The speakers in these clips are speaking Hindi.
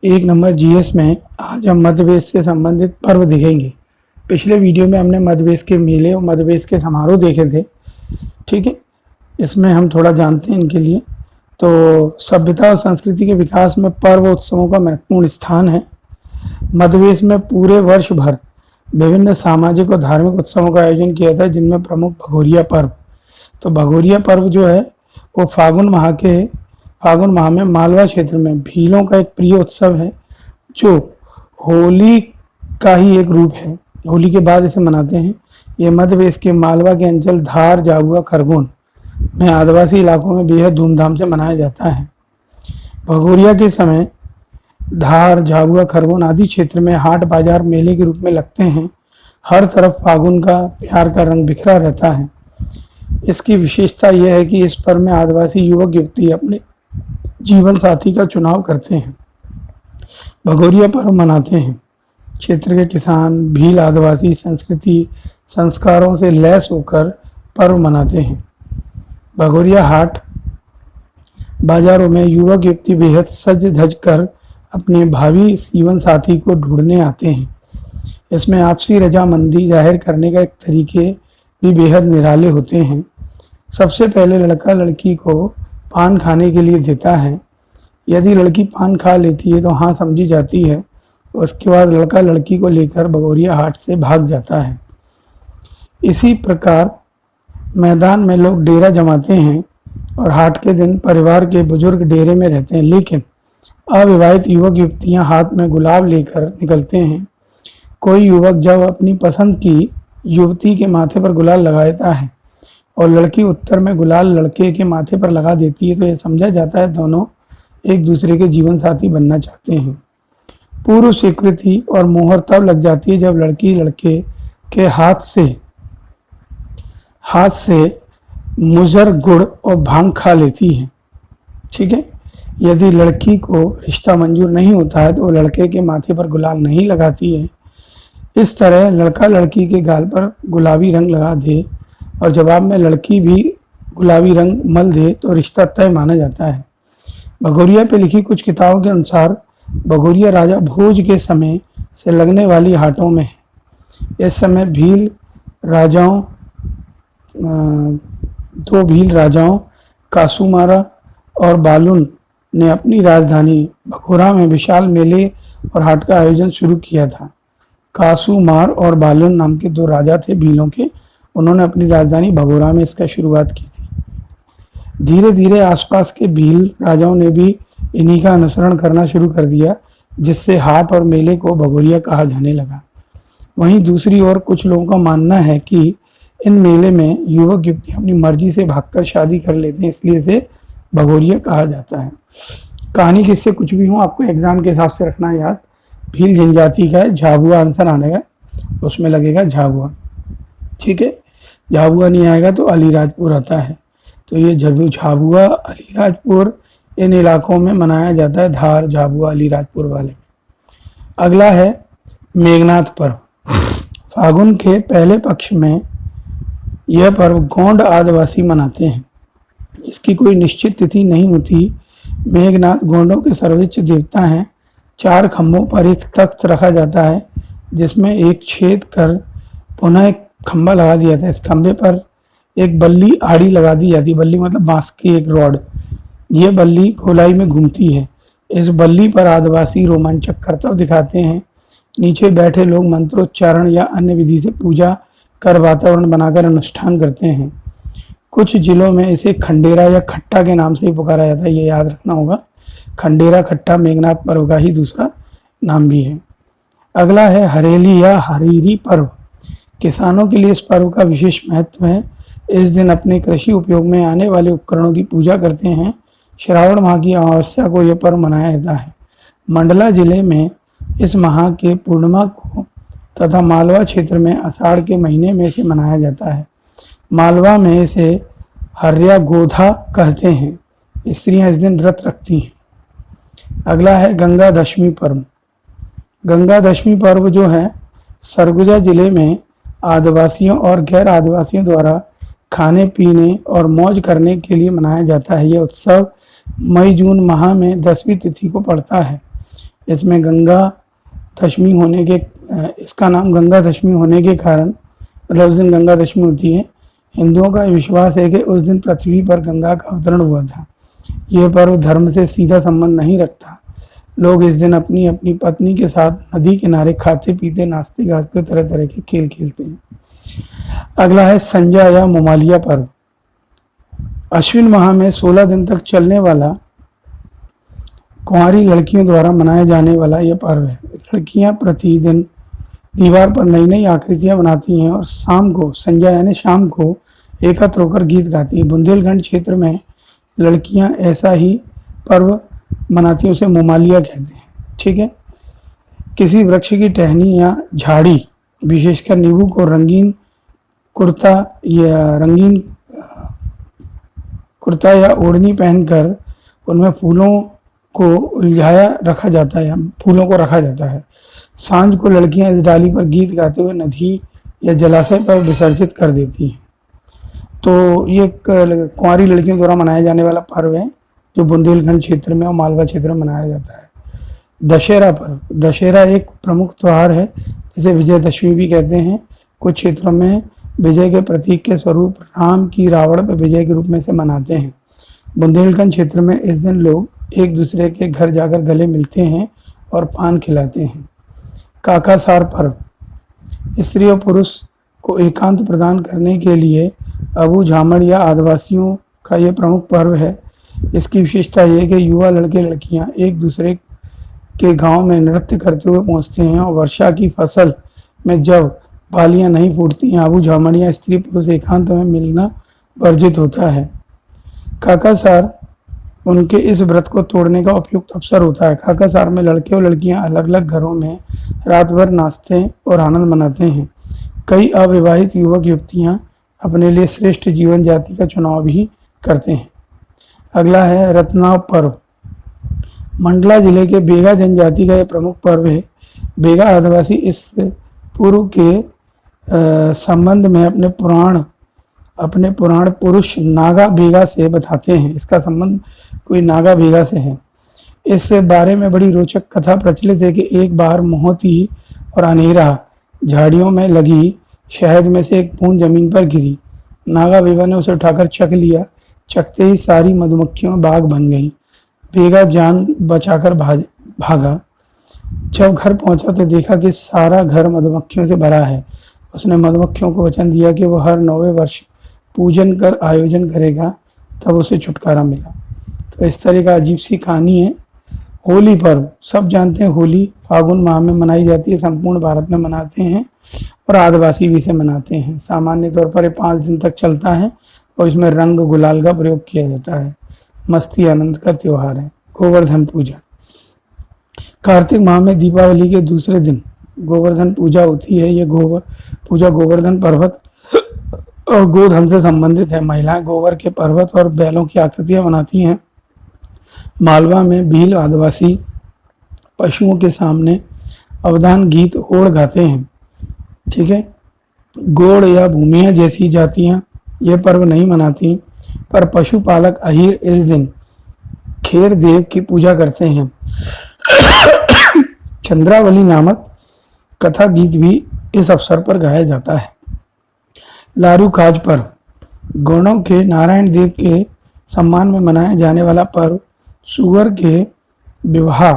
एक नंबर जीएस में आज हम मध्य प्रदेश से संबंधित पर्व देखेंगे। पिछले वीडियो में हमने मध्य प्रदेश के मेले और मध्य प्रदेश के समारोह देखे थे। ठीक है, इसमें हम थोड़ा जानते हैं इनके लिए। तो सभ्यता और संस्कृति के विकास में पर्व उत्सवों का महत्वपूर्ण स्थान है। मध्य प्रदेश में पूरे वर्ष भर विभिन्न सामाजिक और धार्मिक उत्सवों का आयोजन किया जाता है, जिनमें प्रमुख भगोरिया पर्व। तो भगोरिया पर्व जो है वो फागुन माह में मालवा क्षेत्र में भीलों का एक प्रिय उत्सव है, जो होली का ही एक रूप है। होली के बाद इसे मनाते हैं। ये मध्य प्रदेश के मालवा के अंचल धार, झाबुआ, खरगोन में आदिवासी इलाकों में बेहद धूमधाम से मनाया जाता है। भगोरिया के समय धार, झाबुआ, खरगोन आदि क्षेत्र में हाट बाजार मेले के रूप में लगते हैं। हर तरफ फागुन का प्यार का रंग बिखरा रहता है। इसकी विशेषता यह है कि इस पर्व में आदिवासी युवक युवती अपने जीवन साथी का चुनाव करते हैं, भगोरिया पर्व मनाते हैं। क्षेत्र के किसान भील आदिवासी संस्कृति संस्कारों से लैस होकर पर्व मनाते हैं। भगोरिया हाट बाजारों में युवक युवती बेहद सज धज कर अपने भावी जीवन साथी को ढूंढने आते हैं। इसमें आपसी रजामंदी जाहिर करने का एक तरीके भी बेहद निराले होते हैं। सबसे पहले लड़का लड़की को पान खाने के लिए देता है। यदि लड़की पान खा लेती है तो हाँ समझी जाती है। उसके बाद लड़का लड़की को लेकर भगोरिया हाट से भाग जाता है। इसी प्रकार मैदान में लोग डेरा जमाते हैं और हाट के दिन परिवार के बुजुर्ग डेरे में रहते हैं, लेकिन अविवाहित युवक युवतियां हाथ में गुलाब लेकर निकलते हैं। कोई युवक जब अपनी पसंद की युवती के माथे पर गुलाल लगाता है और लड़की उत्तर में गुलाल लड़के के माथे पर लगा देती है, तो यह समझा जाता है दोनों एक दूसरे के जीवन साथी बनना चाहते हैं। पूर्व स्वीकृति और मोहर तब लग जाती है जब लड़की लड़के के हाथ से मुजर, गुड़ और भांग खा लेती है। ठीक है, यदि लड़की को रिश्ता मंजूर नहीं होता है तो वो लड़के के माथे पर गुलाल नहीं लगाती है। इस तरह लड़का लड़की के गाल पर गुलाबी रंग लगा दे और जवाब में लड़की भी गुलाबी रंग मल दे तो रिश्ता तय माना जाता है। भगोरिया पे लिखी कुछ किताबों के अनुसार भगोरिया राजा भोज के समय से लगने वाली हाटों में है। इस समय दो भील राजाओं कासूमारा और बालुन ने अपनी राजधानी भगोरा में विशाल मेले और हाट का आयोजन शुरू किया था। कासूमार और बालुन नाम के दो राजा थे भीलों के। उन्होंने अपनी राजधानी भगोरा में इसका शुरुआत की थी। धीरे धीरे आसपास के भील राजाओं ने भी इन्हीं का अनुसरण करना शुरू कर दिया, जिससे हाट और मेले को भगोरिया कहा जाने लगा। वहीं दूसरी ओर कुछ लोगों का मानना है कि इन मेले में युवक युवती अपनी मर्जी से भागकर शादी कर लेते हैं, इसलिए इसे भगोरिया कहा जाता है। कहानी किससे कुछ भी हो, आपको एग्जाम के हिसाब से रखना है याद। भील जनजाति का है, झाबुआ आंसर आने का, उसमें लगेगा झाबुआ। ठीक है, झाबुआ नहीं आएगा तो अलीराजपुर आता है। तो ये झाबुआ अलीराजपुर इन इलाकों में मनाया जाता है, धार, झाबुआ, अलीराजपुर वाले। अगला है मेघनाथ पर्व। फागुन के पहले पक्ष में यह पर्व गोंड आदिवासी मनाते हैं। इसकी कोई निश्चित तिथि नहीं होती। मेघनाथ गोंडों के सर्वोच्च देवता हैं। 4 खंभों पर एक तख्त रखा जाता है, जिसमें एक छेद कर पुनः एक खंभा लगा दिया जाता है। इस खंभे पर एक बल्ली आड़ी लगा दी जाती है। बल्ली मतलब बांस की एक रॉड। ये बल्ली गोलाई में घूमती है। इस बल्ली पर आदिवासी रोमांचक करतब दिखाते हैं। नीचे बैठे लोग मंत्रोच्चारण या अन्य विधि से पूजा कर वातावरण बनाकर अनुष्ठान करते हैं। कुछ जिलों में इसे खंडेरा या खट्टा के नाम से ही पुकारा जाता है, ये याद रखना होगा। खंडेरा खट्टा मेघनाथ पर्व का ही दूसरा नाम भी है। अगला है हरेली या हरीरी पर्व। किसानों के लिए इस पर्व का विशेष महत्व है। इस दिन अपने कृषि उपयोग में आने वाले उपकरणों की पूजा करते हैं। श्रावण माह की अमावस्या को यह पर्व मनाया जाता है। मंडला जिले में इस माह के पूर्णिमा को तथा मालवा क्षेत्र में आषाढ़ के महीने में इसे मनाया जाता है। मालवा में इसे हर्या गोधा कहते हैं। स्त्रियां इस दिन व्रत रखती हैं। अगला है गंगा दशमी पर्व। गंगा दशमी पर्व जो है सरगुजा जिले में आदिवासियों और गैर आदिवासियों द्वारा खाने पीने और मौज करने के लिए मनाया जाता है। यह उत्सव मई जून माह में 10वीं तिथि को पड़ता है। इसमें गंगा दशमी होने के इसका नाम गंगा दशमी होने के कारण, मतलब उस दिन गंगा दशमी होती है। हिंदुओं का विश्वास है कि उस दिन पृथ्वी पर गंगा का अवतरण हुआ था। यह पर्व धर्म से सीधा संबंध नहीं रखता। लोग इस दिन अपनी अपनी पत्नी के साथ नदी किनारे खाते पीते नाचते गाते तरह तरह के खेल खेलते हैं। अगला है संजा या मोमालिया पर्व। अश्विन माह में 16 दिन तक चलने वाला कुंवारी लड़कियों द्वारा मनाया जाने वाला यह पर्व है। लड़कियां प्रतिदिन दीवार पर नई नई आकृतियां बनाती हैं और शाम को, संजा यानी शाम को, एकत्र होकर गीत गाती हैं। बुंदेलखंड क्षेत्र में लड़कियां ऐसा ही पर्व मनाती हैं, उसे मोमालिया कहते हैं। ठीक है। किसी वृक्ष की टहनी या झाड़ी, विशेषकर नींबू को रंगीन कुर्ता या ओढ़नी पहनकर उनमें फूलों को रखा जाता है। सांझ को लड़कियां इस डाली पर गीत गाते हुए नदी या जलाशय पर विसर्जित कर देती हैं। तो ये कुंवारी लड़कियों द्वारा मनाया जाने वाला पर्व है जो बुंदेलखंड क्षेत्र में और मालवा क्षेत्र में मनाया जाता है। दशहरा पर्व। दशहरा एक प्रमुख त्यौहार है जिसे विजयदशमी भी कहते हैं। कुछ क्षेत्रों में विजय के प्रतीक के स्वरूप राम की रावण पर विजय के रूप में से मनाते हैं। बुंदेलखंड क्षेत्र में इस दिन लोग एक दूसरे के घर जाकर गले मिलते हैं और पान खिलाते हैं। काकासार पर्व। स्त्री और पुरुष को एकांत प्रदान करने के लिए अबू झामड़ या आदिवासियों का यह प्रमुख पर्व है। इसकी विशेषता यह है कि युवा लड़के लड़कियां एक दूसरे के गांव में नृत्य करते हुए पहुंचते हैं और वर्षा की फसल में जब बालियां नहीं फूटती हैं, अबू झामड़ या स्त्री पुरुष एकांत में मिलना वर्जित होता है। काकासार उनके इस व्रत को तोड़ने का उपयुक्त अवसर होता है। काकासार में लड़के और लड़कियां अलग अलग घरों में रात भर नाचते और आनंद मनाते हैं। कई अविवाहित युवक युवतियां अपने लिए श्रेष्ठ जीवन जाति का चुनाव भी करते हैं। अगला है रत्नाव पर्व। मंडला जिले के बेगा जनजाति का यह प्रमुख पर्व है। बेगा आदिवासी इस पूर्व के संबंध में अपने पुराण पुरुष नागा बेगा से बताते हैं। इसका संबंध कोई नागा बेगा से है। इस बारे में बड़ी रोचक कथा प्रचलित है कि एक बार मोहती और अनेरा झाड़ियों में लगी शहद में से एक बूंद जमीन पर गिरी। नागा बेगा ने उसे उठाकर चख लिया। चखते ही सारी मधुमक्खियां बाग बन गईं। बेगा जान बचाकर भागा। जब घर पहुंचा तो देखा कि सारा घर मधुमक्खियों से भरा है। उसने मधुमक्खियों को वचन दिया कि वह हर 9वें वर्ष पूजन कर आयोजन करेगा, तब उसे छुटकारा मिला। तो इस तरह का अजीब सी कहानी है। होली पर्व। सब जानते हैं होली फागुन माह में मनाई जाती है। संपूर्ण भारत में मनाते हैं और आदिवासी भी इसे मनाते हैं। सामान्य तौर पर ये 5 दिन तक चलता है और इसमें रंग गुलाल का प्रयोग किया जाता है। मस्ती आनंद का त्योहार है। गोवर्धन पूजा। कार्तिक माह में दीपावली के दूसरे दिन गोवर्धन पूजा होती है। यह पूजा गोवर्धन पर्वत और गोधन से संबंधित है। महिलाएं गोबर के पर्वत और बैलों की आकृतियां बनाती हैं। मालवा में भील आदिवासी पशुओं के सामने अवधान गीत होड़ गाते हैं। ठीक है। गोड़ या भूमिया जैसी जातियां यह पर्व नहीं मनाती, पर पशुपालक अहीर इस दिन खेर देव की पूजा करते हैं। चंद्रावली नामक कथा गीत भी इस अवसर पर गाया जाता है। लारू काज पर्व। गौड़ों के नारायण देव के सम्मान में मनाया जाने वाला पर्व सुअर के विवाह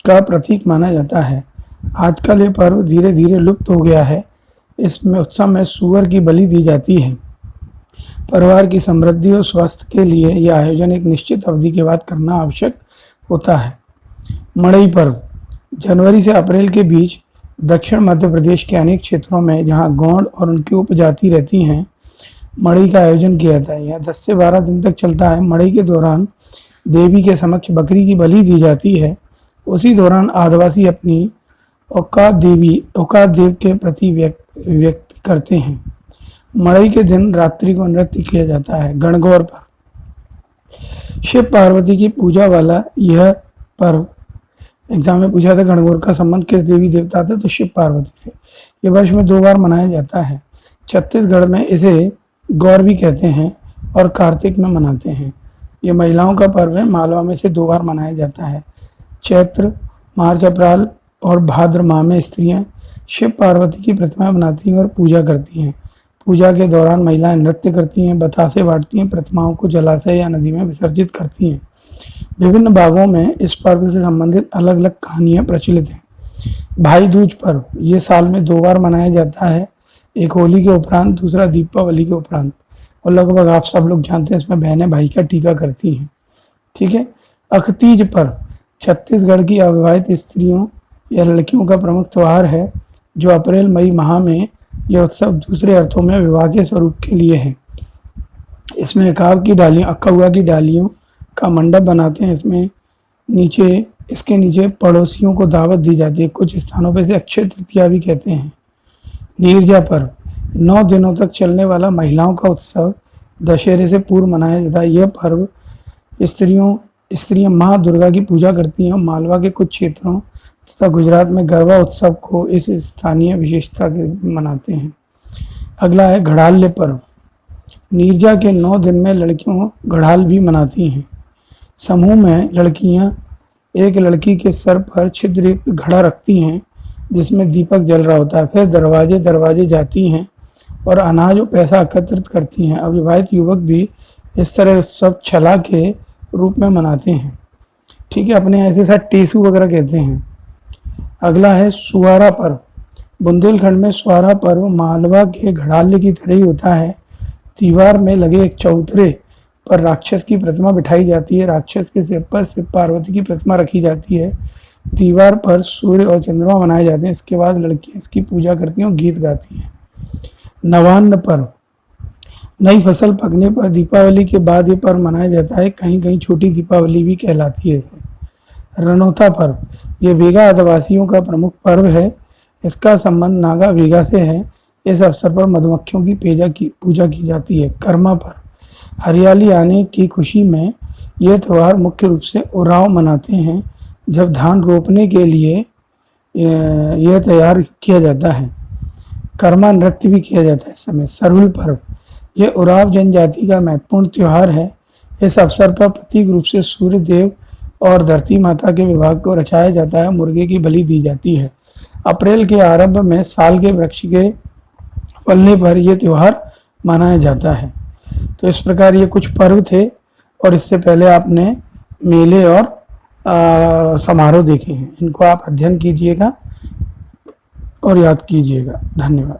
का प्रतीक माना जाता है। आजकल ये पर्व धीरे धीरे लुप्त हो गया है। इसमें उत्सव में सुअर की बलि दी जाती है। परिवार की समृद्धि और स्वास्थ्य के लिए यह आयोजन एक निश्चित अवधि के बाद करना आवश्यक होता है। मड़ई पर्व। जनवरी से अप्रैल के बीच दक्षिण मध्य प्रदेश के अनेक क्षेत्रों में जहां गौंड और उनकी उपजाति रहती हैं, मड़ई का आयोजन किया जाता है। यह 10 से 12 दिन तक चलता है। मड़ई के दौरान देवी के समक्ष बकरी की बलि दी जाती है। उसी दौरान आदिवासी अपनी औकात देव के प्रति व्यक्त करते हैं। मड़ई के दिन रात्रि को नृत्य किया जाता है। गणगौर पर्व। शिव पार्वती की पूजा वाला यह पर्व, एग्जाम में पूछा था गणगौर का संबंध किस देवी देवता था, तो शिव पार्वती से। ये वर्ष में 2 बार मनाया जाता है। छत्तीसगढ़ में इसे गौर भी कहते हैं और कार्तिक में मनाते हैं। ये महिलाओं का पर्व है। मालवा में से 2 बार मनाया जाता है। चैत्र मार्च अप्रैल और भाद्र माह में स्त्रियां शिव पार्वती की प्रतिमाएं बनाती हैं और पूजा करती हैं। पूजा के दौरान महिलाएं नृत्य करती हैं, बतासे बांटती हैं, प्रतिमाओं को जलाशय या नदी में विसर्जित करती हैं। विभिन्न भागों में इस पर्व से संबंधित अलग अलग कहानियां प्रचलित हैं। भाई दूज पर्व ये साल में 2 बार मनाया जाता है, एक होली के उपरांत, दूसरा दीपावली के उपरांत। और लगभग आप सब लोग जानते हैं इसमें बहनें भाई का टीका करती हैं। ठीक है। अखतीज पर्व छत्तीसगढ़ की अविवाहित स्त्रियों या लड़कियों का प्रमुख त्यौहार है, जो अप्रैल मई माह में यह उत्सव दूसरे अर्थों में विवाह के स्वरूप के लिए है। इसमें अक्का की डालियों का मंडप बनाते हैं। इसके नीचे पड़ोसियों को दावत दी जाती है। कुछ स्थानों पर इसे अक्षय तृतीया भी कहते हैं। नीरजा पर्व 9 दिनों तक चलने वाला महिलाओं का उत्सव दशहरे से पूर्व मनाया जाता है। यह पर्व स्त्रियां माँ दुर्गा की पूजा करती हैं। मालवा के कुछ क्षेत्रों तथा गुजरात में गरबा उत्सव को इस स्थानीय विशेषता के मनाते हैं। अगला है घड़ाल्य पर्व। नीरजा के 9 दिन में लड़कियों घड़ाल भी मनाती हैं। समूह में लड़कियां एक लड़की के सर पर छिद्रयुक्त घड़ा रखती हैं, जिसमें दीपक जल रहा होता है। फिर दरवाजे जाती हैं और अनाज और पैसा एकत्रित करती हैं। अविवाहित युवक भी इस तरह उत्सव छला के रूप में मनाते हैं। ठीक है, अपने ऐसे साथ टेसू वगैरह कहते हैं। अगला है सुवारा पर्व। बुंदेलखंड में सुवारा पर्व मालवा के घड़ाल्य की तरह ही होता है। दीवार में लगे एक चौतरे पर राक्षस की प्रतिमा बिठाई जाती है। राक्षस के सिर पर शिव पार्वती की प्रतिमा रखी जाती है। दीवार पर सूर्य और चंद्रमा बनाए जाते हैं। इसके बाद लड़कियां इसकी पूजा करती हैं और गीत गाती हैं। नवान्न पर्व नई फसल पकने पर दीपावली के बाद ये पर्व मनाया जाता है। कहीं कहीं छोटी दीपावली भी कहलाती है इसे। रनौता पर्व ये वेगा आदिवासियों का प्रमुख पर्व है। इसका संबंध नागा वेगा से है। इस अवसर पर मधुमक्खियों की पूजा की जाती है। कर्मा पर्व हरियाली आने की खुशी में यह त्यौहार मुख्य रूप से उरांव मनाते हैं, जब धान रोपने के लिए यह तैयार किया जाता है। कर्मा नृत्य भी किया जाता है इस समय। सरहुल पर्व यह उरांव जनजाति का महत्वपूर्ण त्यौहार है। इस अवसर पर प्रतीक रूप से सूर्य देव और धरती माता के विवाह को रचाया जाता है। मुर्गे की बलि दी जाती है। अप्रैल के आरंभ में साल के वृक्ष के फलने पर यह त्यौहार मनाया जाता है। तो इस प्रकार ये कुछ पर्व थे, और इससे पहले आपने मेले और समारोह देखे हैं। इनको आप अध्ययन कीजिएगा और याद कीजिएगा। धन्यवाद।